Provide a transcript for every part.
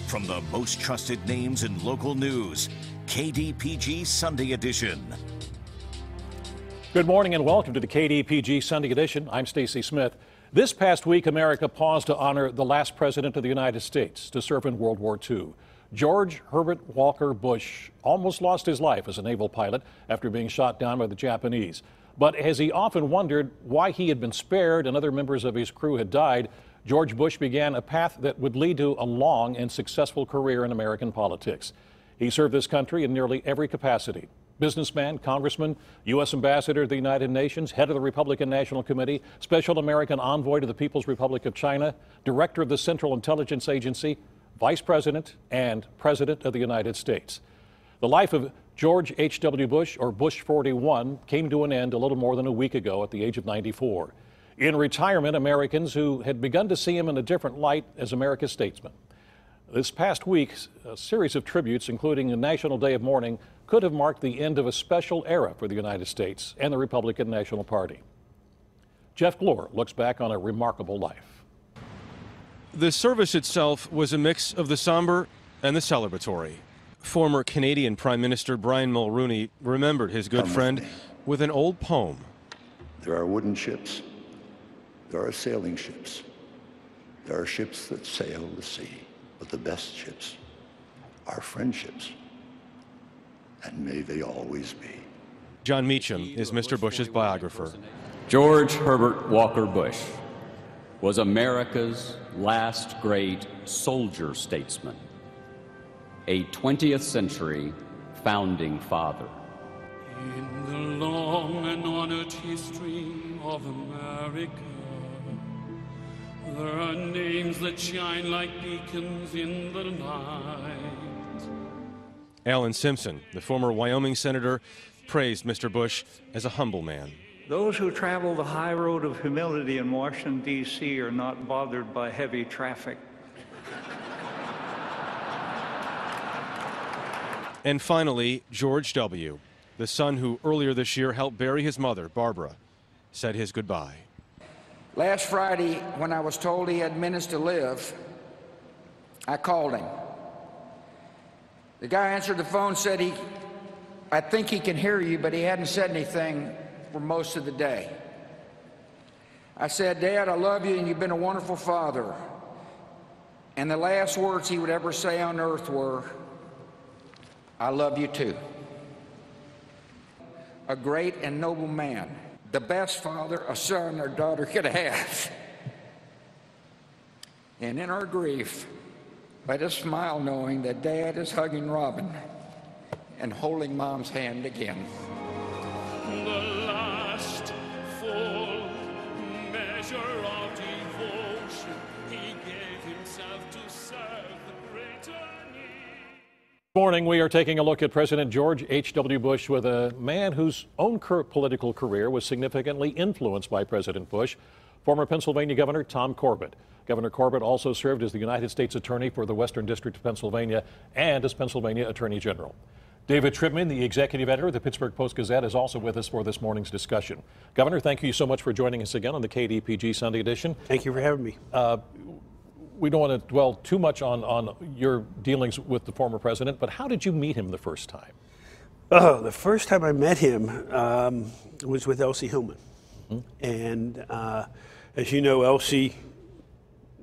From the most trusted names in local news, KDPG Sunday Edition. Good morning and welcome to the KDPG Sunday Edition. I'm Stacy Smith. This past week, America paused to honor the last president of the United States to serve in World War II. George Herbert Walker Bush almost lost his life as a naval pilot after being shot down by the Japanese. But as he often wondered why he had been spared and other members of his crew had died, George Bush began a path that would lead to a long and successful career in American politics. He served this country in nearly every capacity. Businessman, congressman, U.S. ambassador to the United Nations, head of the Republican National Committee, special American envoy to the People's Republic of China, director of the Central Intelligence Agency, vice president, and president of the United States. The life of George H.W. Bush, or Bush 41, came to an end a little more than a week ago at the age of 94. In retirement, Americans who had begun to see him in a different light as America's statesman. This past week, a series of tributes, including a National Day of Mourning, could have marked the end of a special era for the United States and the Republican National Party. Jeff Glor looks back on a remarkable life. The service itself was a mix of the somber and the celebratory. Former Canadian Prime Minister Brian Mulroney remembered his good friend with an old poem. There are wooden ships. There are sailing ships. There are ships that sail the sea. But the best ships are friendships. And may they always be. John Meacham is Mr. Bush's biographer. George Herbert Walker Bush was America's last great soldier statesman, a 20th century founding father. In the long and honored history of America, there are names that shine like beacons in the night. Alan Simpson, the former Wyoming senator, praised Mr. Bush as a humble man. Those who travel the high road of humility in Washington, D.C. are not bothered by heavy traffic. And finally, George W., the son who earlier this year helped bury his mother, Barbara, said his goodbye. Last Friday, when I was told he had minutes to live, I called him. The guy answered the phone, said I think he can hear you, but he hadn't said anything for most of the day. I said, Dad, I love you and you've been a wonderful father. And the last words he would ever say on earth were, I love you too. A great and noble man. The best father a son or daughter could have. And in our grief, let us smile knowing that Dad is hugging Robin and holding Mom's hand again. The last full measure of devotion, he gave himself to serve the greater need. This morning, we are taking a look at President George H.W. Bush with a man whose own political career was significantly influenced by President Bush, former Pennsylvania Governor Tom Corbett. Governor Corbett also served as the United States Attorney for the Western District of Pennsylvania and as Pennsylvania Attorney General. David Tribman, the executive editor of the Pittsburgh Post-Gazette, is also with us for this morning's discussion. Governor, thank you so much for joining us again on the KDPG Sunday Edition. Thank you for having me. We don't want to dwell too much on your dealings with the former president, but how did you meet him the first time? Oh, the first time I met him was with Elsie Hillman. And as you know, Elsie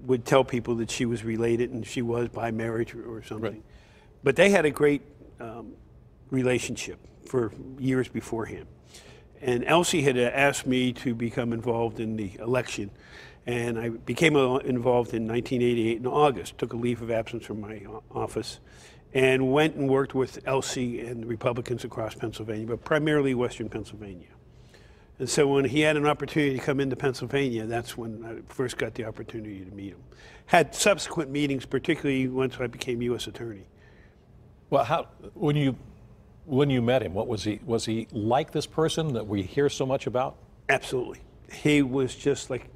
would tell people that she was related, and she was by marriage or something. Right. But they had a great relationship for years beforehand. And Elsie had asked me to become involved in the election. And I became involved in 1988 in August, took a leave of absence from my office, and went and worked with Elsie and the Republicans across Pennsylvania, but primarily Western Pennsylvania. And so when he had an opportunity to come into Pennsylvania, that's when I first got the opportunity to meet him. Had subsequent meetings, particularly once I became U.S. Attorney. Well, when you met him, what was he? Was he like this person that we hear so much about? Absolutely. He was just like,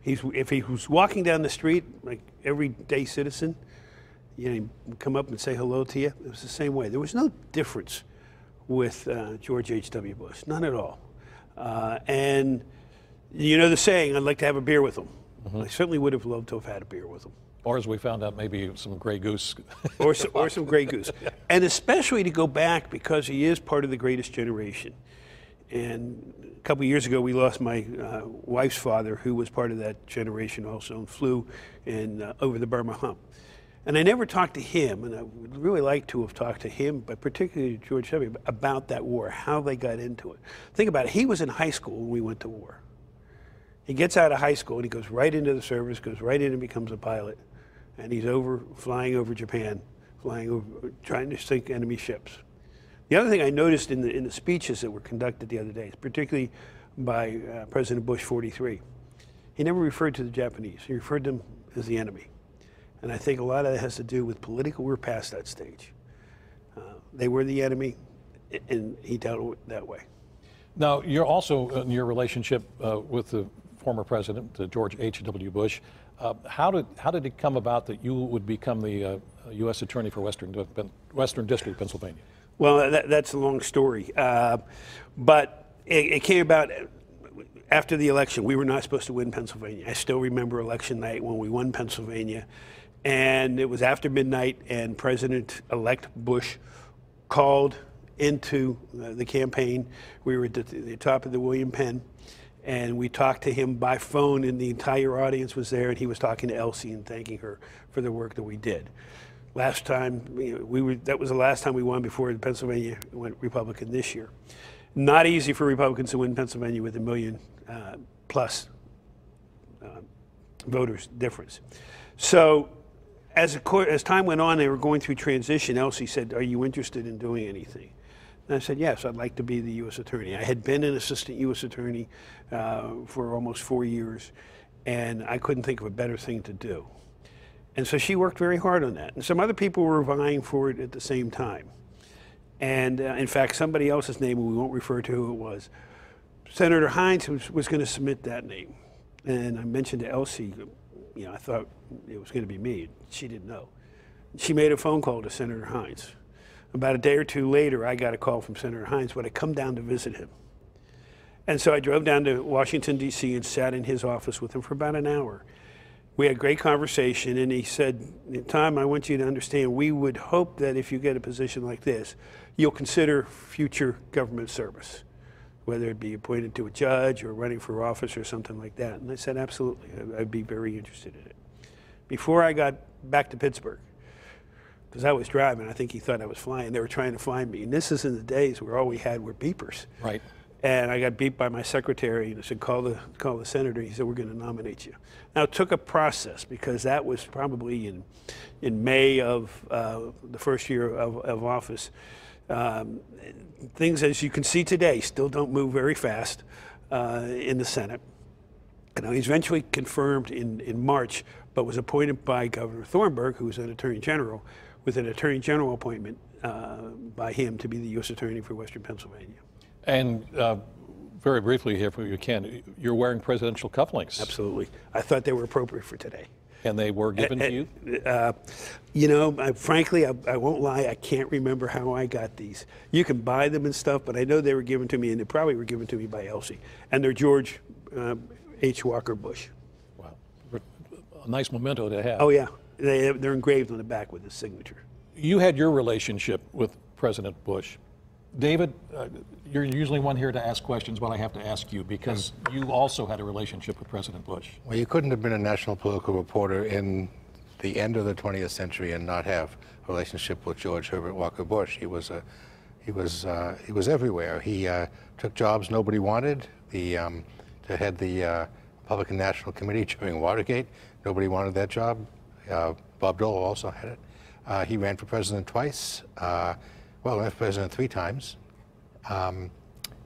if he was walking down the street, like everyday citizen, you know, he'd come up and say hello to you. It was the same way. There was no difference with George H.W. Bush, none at all. And you know the saying, I'd like to have a beer with him. I certainly would have loved to have had a beer with him. Or as we found out, maybe some Grey Goose. or some Grey Goose. And especially to go back because he is part of the greatest generation. And a couple of years ago, we lost my wife's father, who was part of that generation also, and flew over the Burma Hump. And I never talked to him, and I would really like to have talked to him, but particularly George W., about that war, how they got into it. Think about it. He was in high school when we went to war. He gets out of high school, and he goes right into the service, goes right in and becomes a pilot. And he's flying over Japan, trying to sink enemy ships. The other thing I noticed in the speeches that were conducted the other day, particularly by President Bush 43, he never referred to the Japanese. He referred to them as the enemy. And I think a lot of that has to do with political. We're past that stage. They were the enemy, and he dealt with it that way. Now, you're also in your relationship with the former president, George H.W. Bush. How did it come about that you would become the U.S. Attorney for Western District of Pennsylvania? Well, that's a long story. But it came about after the election. We were not supposed to win Pennsylvania. I still remember election night when we won Pennsylvania. And it was after midnight, and President-elect Bush called into the campaign. We were at the top of the William Penn, and we talked to him by phone, and the entire audience was there, and he was talking to Elsie and thanking her for the work that we did. Last time, that was the last time we won before Pennsylvania went Republican this year. Not easy for Republicans to win Pennsylvania with 1 million plus voters difference. So as time went on, they were going through transition. Elsie said, "Are you interested in doing anything?" And I said, "Yes, I'd like to be the U.S. Attorney." I had been an assistant U.S. Attorney for almost 4 years, and I couldn't think of a better thing to do. And so she worked very hard on that. And some other people were vying for it at the same time. And in fact, somebody else's name, we won't refer to who it was, Senator Hines was going to submit that name. And I mentioned to Elsie, I thought it was going to be me. She didn't know. She made a phone call to Senator Hines. About a day or two later, I got a call from Senator Hines, but I come down to visit him. And so I drove down to Washington, D.C. and sat in his office with him for about an hour. We had a great conversation, and he said, "Tom, I want you to understand, we would hope that if you get a position like this, you'll consider future government service, whether it be appointed to a judge or running for office or something like that." And I said, "Absolutely, I'd be very interested in it." Before I got back to Pittsburgh, because I was driving, I think he thought I was flying. They were trying to find me. And this is in the days where all we had were beepers. Right. And I got beeped by my secretary, and I said, call the senator. He said, "We're going to nominate you." Now, it took a process, because that was probably in May of the first year of office. Things, as you can see today, still don't move very fast in the Senate. And he's eventually confirmed in March, but was appointed by Governor Thornburgh, who was an attorney general, with an attorney general appointment by him to be the U.S. Attorney for Western Pennsylvania. And very briefly here, if you can, you're wearing presidential cufflinks. Absolutely. I thought they were appropriate for today. And they were given to you? Frankly, I won't lie, I can't remember how I got these. You can buy them and stuff, but I know they were given to me, and they probably were given to me by Elsie. And they're George H. Walker Bush. Wow. A nice memento to have. Oh, yeah. They're engraved on the back with his signature. You had your relationship with President Bush. David, you're usually one here to ask questions, but I have to ask you, because you also had a relationship with President Bush. Well, you couldn't have been a national political reporter in the end of the 20th century and not have a relationship with George Herbert Walker Bush. He was everywhere. He took jobs nobody wanted. To head the Republican National Committee during Watergate, nobody wanted that job. Bob Dole also had it. He ran for president twice. Well, ran for president 3 times.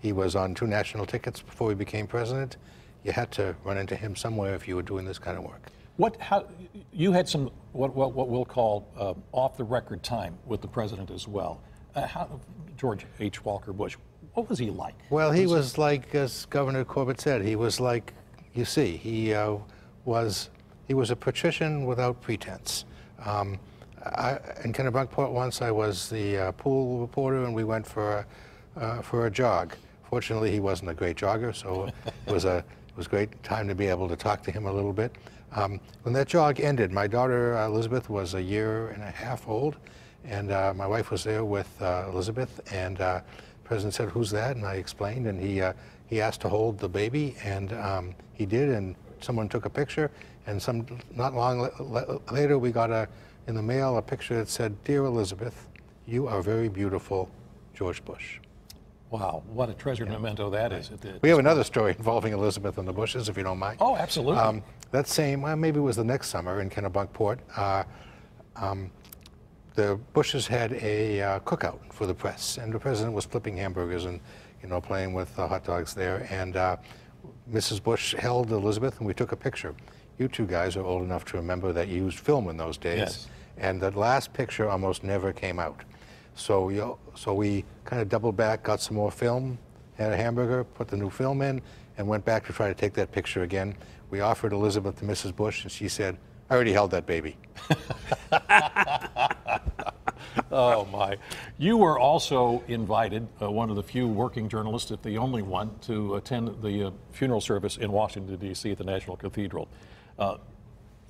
He was on 2 national tickets before he became president. You had to run into him somewhere if you were doing this kind of work. You had some what we'll call off-the-record time with the president as well. George H. Walker Bush, what was he like? Well, he was like, as Governor Corbett said, he was like, you see, he was a patrician without pretense. In Kennebunkport once, I was the pool reporter, and we went for a jog. Fortunately, he wasn't a great jogger, so it was a great time to be able to talk to him a little bit. When that jog ended, my daughter Elizabeth was a year and a half old, and my wife was there with Elizabeth, and the president said, "Who's that?" And I explained, and he asked to hold the baby, and he did, and someone took a picture, and not long later we got in the mail a picture that said, "Dear Elizabeth, you are very beautiful, George Bush." Wow, what a treasured memento that is. We have another story involving Elizabeth and the Bushes, if you don't mind. Oh, absolutely. That same, well, maybe it was the next summer in Kennebunkport, the Bushes had a cookout for the press, and the president was flipping hamburgers and, playing with hot dogs there, and Mrs. Bush held Elizabeth, and we took a picture. You two guys are old enough to remember that you used film in those days, yes. And that last picture almost never came out. So we kind of doubled back, got some more film, had a hamburger, put the new film in, and went back to try to take that picture again. We offered Elizabeth to Mrs. Bush, and she said, "I already held that baby." Oh, my. You were also invited, one of the few working journalists, if the only one, to attend the funeral service in Washington, D.C. at the National Cathedral.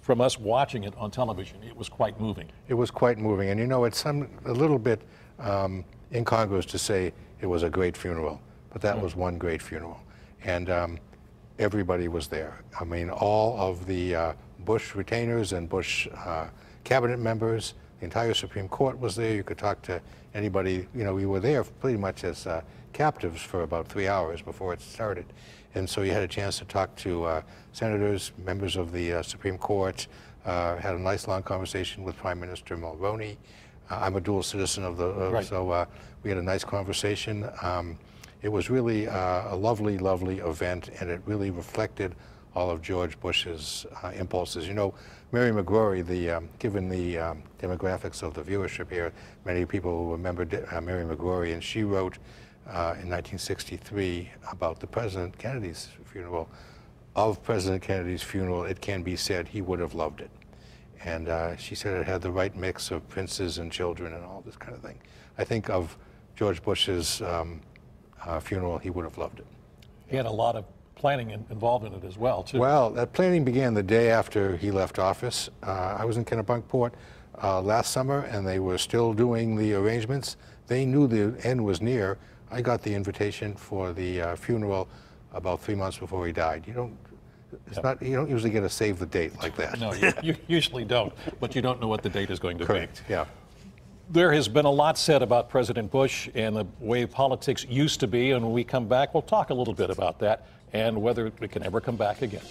From us watching it on television, it was quite moving. It was quite moving, and it's a little bit incongruous to say it was a great funeral, but that was one great funeral, and everybody was there. I mean, all of the Bush retainers and Bush cabinet members, the entire Supreme Court was there. You could talk to anybody. We were there pretty much as captives for about 3 hours before it started. And so you had a chance to talk to senators, members of the Supreme Court, had a nice long conversation with Prime Minister Mulroney. I'm a dual citizen of right. So we had a nice conversation. It was really a lovely, lovely event, and it really reflected all of George Bush's impulses. Mary McGrory, given the demographics of the viewership here, many people will remember Mary McGrory, and she wrote in 1963 about the President Kennedy's funeral. Of President Kennedy's funeral, it can be said he would have loved it. And she said it had the right mix of princes and children and all this kind of thing. I think of George Bush's funeral, he would have loved it. He had a lot of planning involved in it as well, too. Well, that planning began the day after he left office. I was in Kennebunkport last summer, and they were still doing the arrangements. They knew the end was near. I got the invitation for the funeral about 3 months before he died. You don't usually get a save the date like that. No, you usually don't, but you don't know what the date is going to Correct, be. yeah. There has been a lot said about President Bush and the way politics used to be, and when we come back, we'll talk a little bit about that and whether it can ever come back again.